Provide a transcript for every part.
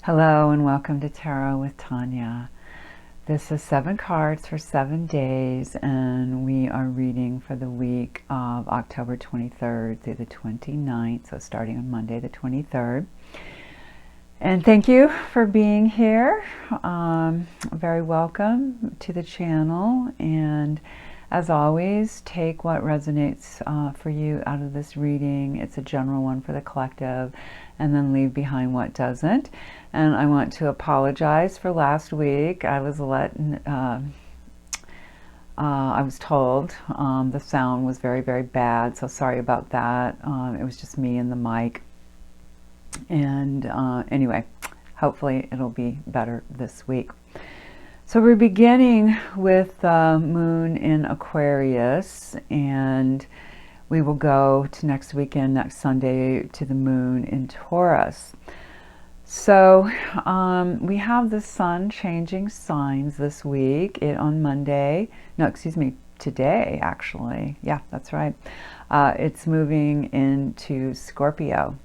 Hello and welcome to Tarot with Tanya. This is 7 cards for 7 days, and we are reading for the week of October 23rd through the 29th, so starting on Monday the 23rd. And thank you for being here. Very welcome to the channel, and as always, take what resonates for you out of this reading. It's a general one for the collective, and then leave behind what doesn't. And I want to apologize for last week. I was told the sound was very, very bad, so sorry about that. It was just me and the mic. And anyway, hopefully it'll be better this week. So we're beginning with the moon in Aquarius, and we will go to next weekend, next Sunday, to the moon in Taurus. So we have the sun changing signs this week. Today actually. Yeah, that's right. It's moving into Scorpio.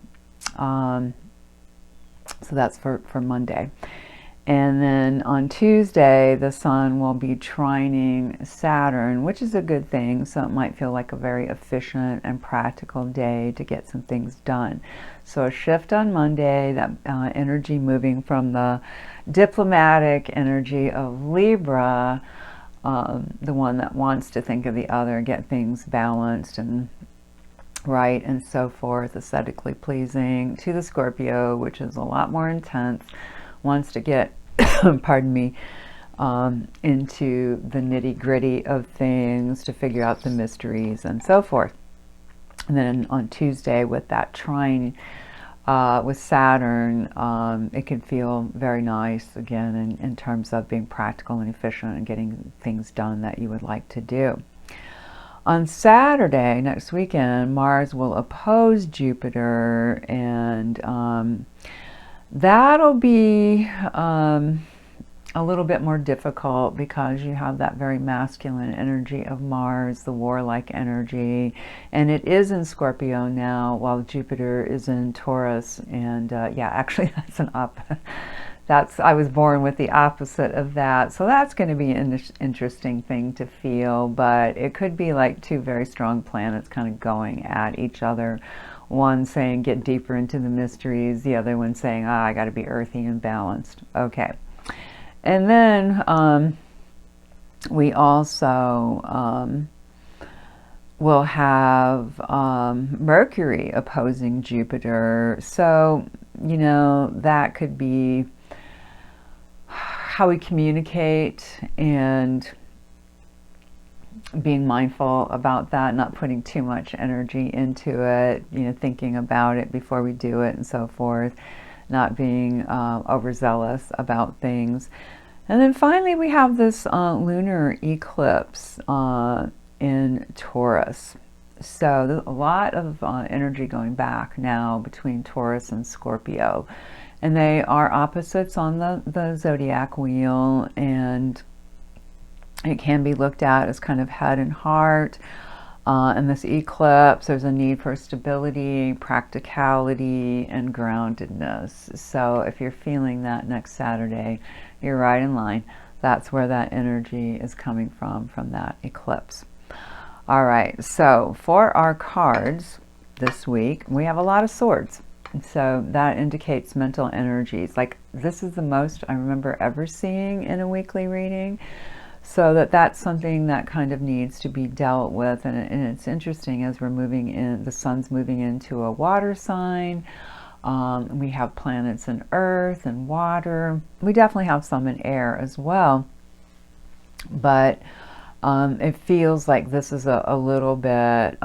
So that's for Monday. And then on Tuesday, the sun will be trining Saturn, which is a good thing. So it might feel like a very efficient and practical day to get some things done. So a shift on Monday, that energy moving from the diplomatic energy of Libra, the one that wants to think of the other, get things balanced and right and so forth, aesthetically pleasing, to the Scorpio, which is a lot more intense, wants to get, pardon me, into the nitty-gritty of things, to figure out the mysteries and so forth. And then on Tuesday, with that trine with Saturn, it can feel very nice again in terms of being practical and efficient and getting things done that you would like to do. On Saturday, next weekend, Mars will oppose Jupiter, and that'll be a little bit more difficult because you have that very masculine energy of Mars, the warlike energy, and it is in Scorpio now while Jupiter is in Taurus. And yeah, actually that's I was born with the opposite of that, so that's going to be an interesting thing to feel. But it could be like two very strong planets kind of going at each other. One saying get deeper into the mysteries, the other one saying, I got to be earthy and balanced. Okay. And then we also will have Mercury opposing Jupiter. So, you know, that could be how we communicate, and being mindful about that, not putting too much energy into it, you know, thinking about it before we do it and so forth, not being overzealous about things. And then finally we have this lunar eclipse in Taurus. So there's a lot of energy going back now between Taurus and Scorpio. And they are opposites on the zodiac wheel, and it can be looked at as kind of head and heart. In this eclipse, there's a need for stability, practicality, and groundedness. So if you're feeling that next Saturday, you're right in line. That's where that energy is coming from that eclipse. All right, so for our cards this week, we have a lot of swords. So that indicates mental energies. Like, this is the most I remember ever seeing in a weekly reading. So that's something that kind of needs to be dealt with. And it's interesting, as we're moving in, the sun's moving into a water sign. We have planets in earth and water. We definitely have some in air as well. But it feels like this is a little bit...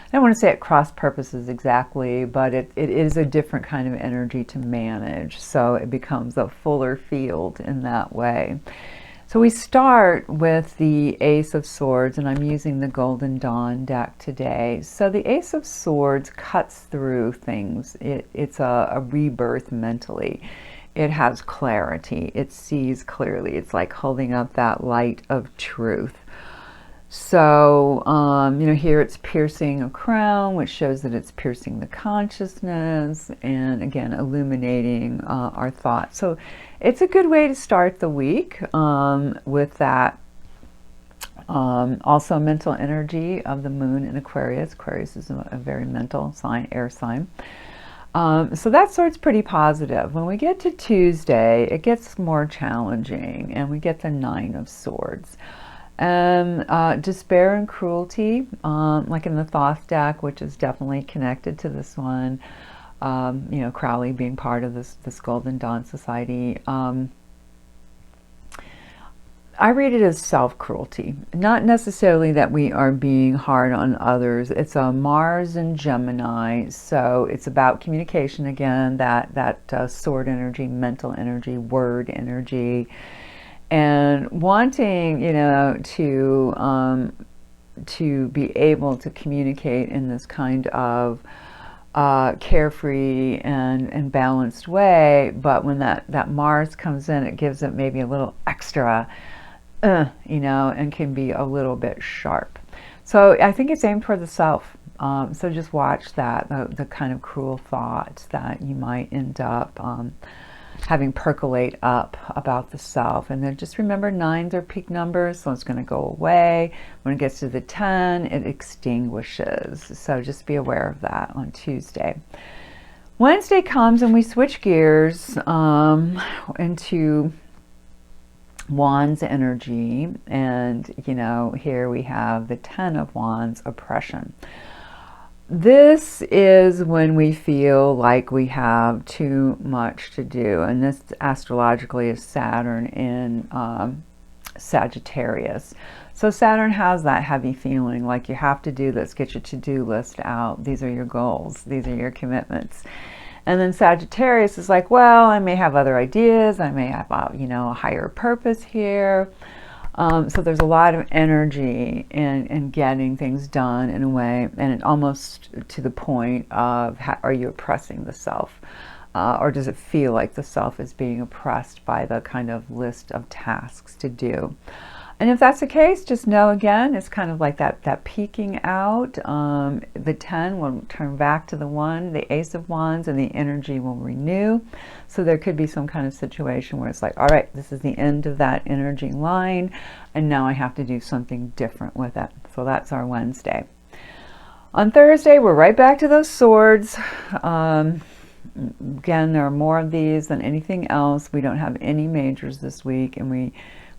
I don't want to say at cross purposes exactly, but it is a different kind of energy to manage. So it becomes a fuller field in that way. So we start with the Ace of Swords, and I'm using the Golden Dawn deck today. So the Ace of Swords cuts through things. It's a rebirth mentally. It has clarity. It sees clearly. It's like holding up that light of truth. So, here it's piercing a crown, which shows that it's piercing the consciousness and, again, illuminating our thoughts. So it's a good way to start the week with that. Also mental energy of the moon in Aquarius. Aquarius is a very mental sign, air sign. So that sort's pretty positive. When we get to Tuesday, it gets more challenging, and we get the Nine of Swords. Despair and cruelty, like in the Thoth deck, which is definitely connected to this one. Crowley being part of this Golden Dawn Society. I read it as self-cruelty. Not necessarily that we are being hard on others. It's a Mars and Gemini, so it's about communication again, that sword energy, mental energy, word energy, and wanting, to be able to communicate in this kind of carefree and balanced way. But when that Mars comes in, it gives it maybe a little extra, and can be a little bit sharp. So I think it's aimed toward the self. So just watch that, the kind of cruel thoughts that you might end up having percolate up about the self. And then just remember, 9s are peak numbers, so it's going to go away. When it gets to the 10, it extinguishes. So just be aware of that on Tuesday. Wednesday comes and we switch gears into Wands energy, and here we have the 10 of Wands, oppression. This is when we feel like we have too much to do, and this astrologically is Saturn in Sagittarius. So Saturn has that heavy feeling like you have to do this, get your to-do list out, these are your goals, these are your commitments. And then Sagittarius is like, well, I may have other ideas, I may have a higher purpose here. So there's a lot of energy in getting things done in a way, and almost to the point of, are you oppressing the self? Or does it feel like the self is being oppressed by the kind of list of tasks to do? And if that's the case, just know, again, it's kind of like that peaking out. The 10 will turn back to the 1, the Ace of Wands, and the energy will renew. So there could be some kind of situation where it's like, all right, this is the end of that energy line, and now I have to do something different with it. So that's our Wednesday. On Thursday, we're right back to those swords. Again, there are more of these than anything else. We don't have any majors this week, and we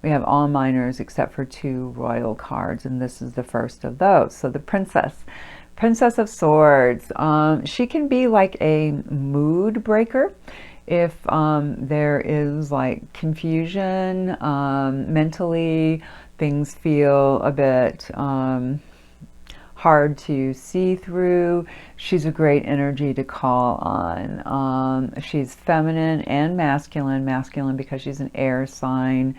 have all minors except for 2 royal cards, and this is the first of those. So the Princess of Swords, she can be like a mood breaker if there is like confusion mentally, things feel a bit hard to see through. She's a great energy to call on. She's feminine and masculine because she's an air sign.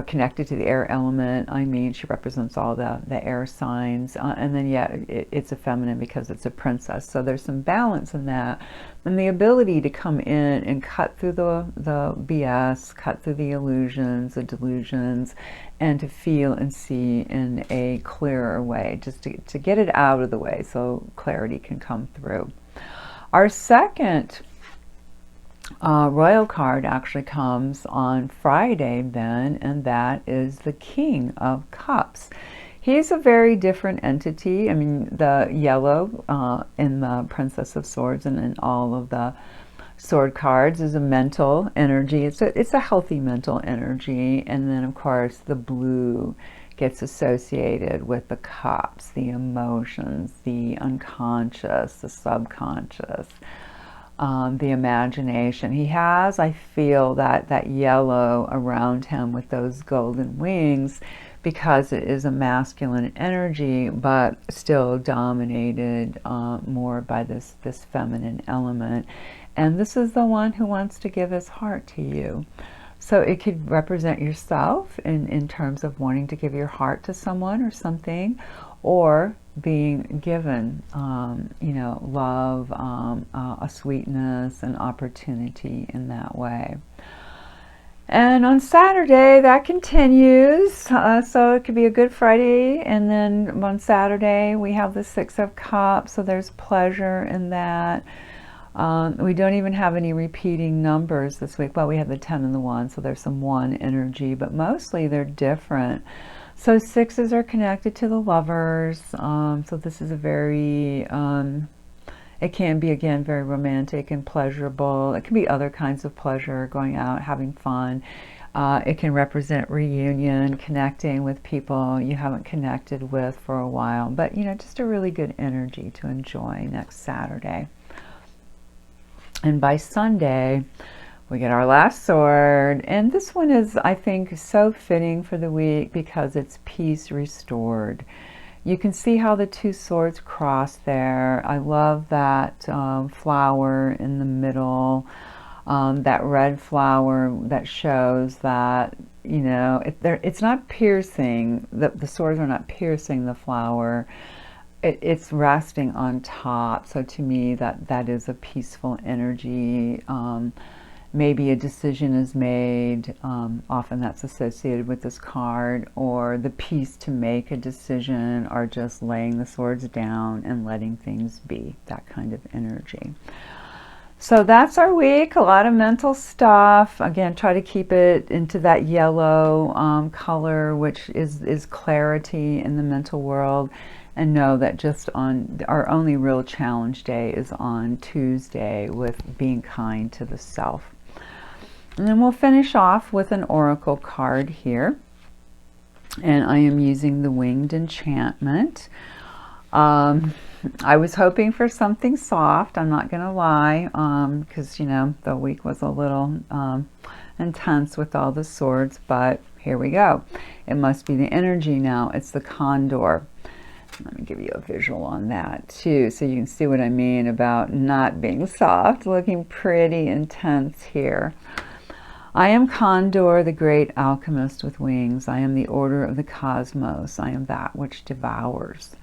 Connected to the air element. She represents all the air signs, and then it's a feminine because it's a princess. So there's some balance in that, and the ability to come in and cut through the BS, cut through the illusions, the delusions, and to feel and see in a clearer way, just to get it out of the way so clarity can come through. Our second royal card actually comes on Friday then, and that is the King of Cups. He's a very different entity. The yellow in the Princess of Swords and in all of the sword cards is a mental energy. It's a healthy mental energy, and then of course the blue gets associated with the cups, the emotions, the unconscious, the subconscious. The imagination. He has, I feel, that yellow around him with those golden wings because it is a masculine energy, but still dominated more by this feminine element. And this is the one who wants to give his heart to you. So it could represent yourself in terms of wanting to give your heart to someone or something, or being given, you know, love, a sweetness, an opportunity in that way. And on Saturday, that continues. So it could be a Good Friday, and then on Saturday we have the Six of Cups, so there's pleasure in that. We don't even have any repeating numbers this week. Well, we have the 10 and the 1, so there's some 1 energy, but mostly they're different. So sixes are connected to the lovers. So this is a very, it can be, again, very romantic and pleasurable. It can be other kinds of pleasure, going out, having fun. It can represent reunion, connecting with people you haven't connected with for a while. But, you know, just a really good energy to enjoy next Saturday. And by Sunday, we get our last sword. And this one is, I think, so fitting for the week because it's peace restored. You can see how the two swords cross there. I love that flower in the middle, that red flower that shows that, you know, it's not piercing, the swords are not piercing the flower. It's resting on top. So to me, that is a peaceful energy. Maybe a decision is made, often that's associated with this card, or the peace to make a decision, or just laying the swords down and letting things be, that kind of energy. So that's our week, a lot of mental stuff. Again, try to keep it into that yellow color, which is clarity in the mental world. And know that just on our only real challenge day is on Tuesday with being kind to the self. And then we'll finish off with an oracle card here. And I am using the Winged Enchantment. I was hoping for something soft, I'm not going to lie, because, you know, the week was a little intense with all the swords, but here we go. It must be the energy now. It's the Condor. Let me give you a visual on that too, so you can see what I mean about not being soft, looking pretty intense here. I am Condor, the great alchemist with wings. I am the order of the cosmos. I am that which devours.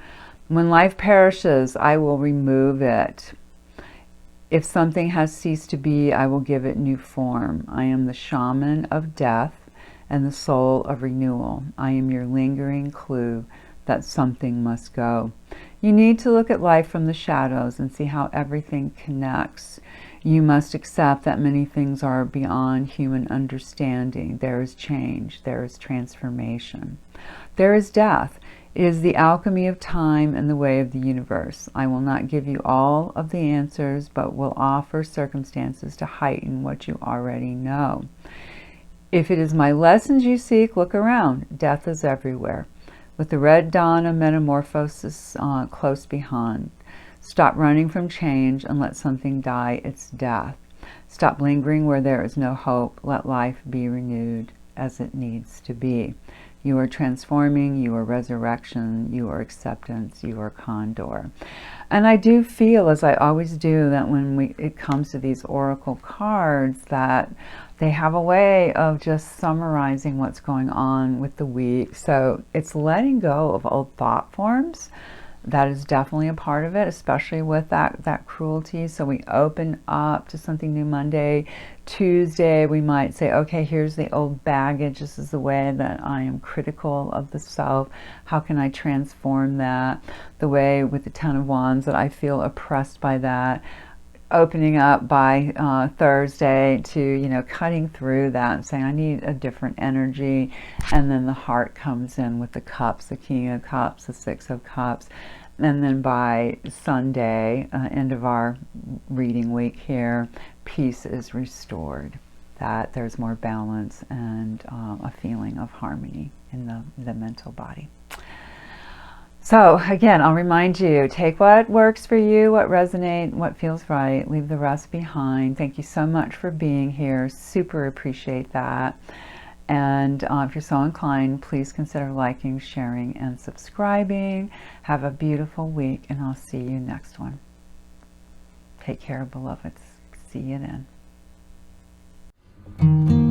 When life perishes, I will remove it. If something has ceased to be, I will give it new form. I am the shaman of death and the soul of renewal. I am your lingering clue that something must go. You need to look at life from the shadows and see how everything connects. You must accept that many things are beyond human understanding. There is change. There is transformation. There is death. It is the alchemy of time and the way of the universe. I will not give you all of the answers, but will offer circumstances to heighten what you already know. If it is my lessons you seek, look around. Death is everywhere. With the red dawn of metamorphosis close behind. Stop running from change and let something die its death. Stop lingering where there is no hope. Let life be renewed as it needs to be. You are transforming, you are resurrection, you are acceptance, you are Condor. And I do feel, as I always do, that when it comes to these oracle cards, that they have a way of just summarizing what's going on with the week. So it's letting go of old thought forms. That is definitely a part of it, especially with that cruelty. So we open up to something new Monday. Tuesday, we might say, okay, here's the old baggage. This is the way that I am critical of the self. How can I transform that? The way with the Ten of Wands that I feel oppressed by that. Opening up by Thursday to, you know, cutting through that and saying, I need a different energy. And then the heart comes in with the cups, the King of Cups, the Six of Cups. And then by Sunday, end of our reading week here, peace is restored. That there's more balance and a feeling of harmony in the mental body. So again, I'll remind you, take what works for you, what resonates, what feels right, leave the rest behind. Thank you so much for being here. Super appreciate that. And if you're so inclined, please consider liking, sharing, and subscribing. Have a beautiful week, and I'll see you next one. Take care, beloveds. See you then.